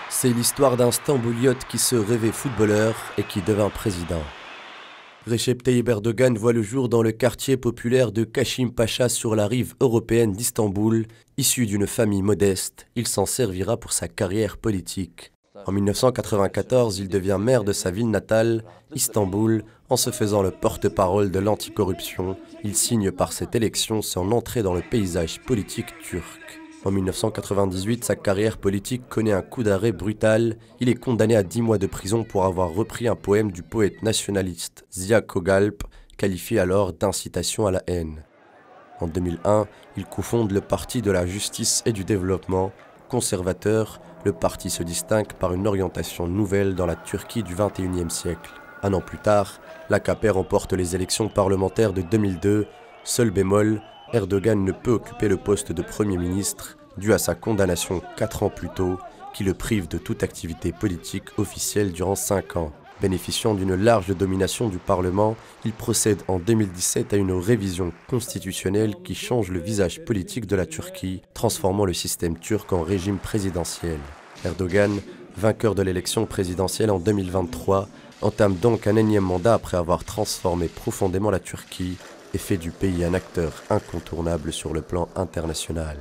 C'est l'histoire d'un Stambouliote qui se rêvait footballeur et qui devint président. Recep Tayyip Erdogan voit le jour dans le quartier populaire de Kashim Pacha sur la rive européenne d'Istanbul. Issu d'une famille modeste, il s'en servira pour sa carrière politique. En 1994, il devient maire de sa ville natale, Istanbul, en se faisant le porte-parole de l'anticorruption. Il signe par cette élection son entrée dans le paysage politique turc. En 1998, sa carrière politique connaît un coup d'arrêt brutal. Il est condamné à 10 mois de prison pour avoir repris un poème du poète nationaliste Ziya Gökalp, qualifié alors d'incitation à la haine. En 2001, il cofonde le Parti de la justice et du développement. Conservateur, le parti se distingue par une orientation nouvelle dans la Turquie du XXIe siècle. Un an plus tard, l'AKP remporte les élections parlementaires de 2002. Seul bémol, Erdogan ne peut occuper le poste de Premier ministre dû à sa condamnation 4 ans plus tôt, qui le prive de toute activité politique officielle durant 5 ans. Bénéficiant d'une large domination du Parlement, il procède en 2017 à une révision constitutionnelle qui change le visage politique de la Turquie, transformant le système turc en régime présidentiel. Erdogan, vainqueur de l'élection présidentielle en 2023, entame donc un énième mandat après avoir transformé profondément la Turquie et fait du pays un acteur incontournable sur le plan international.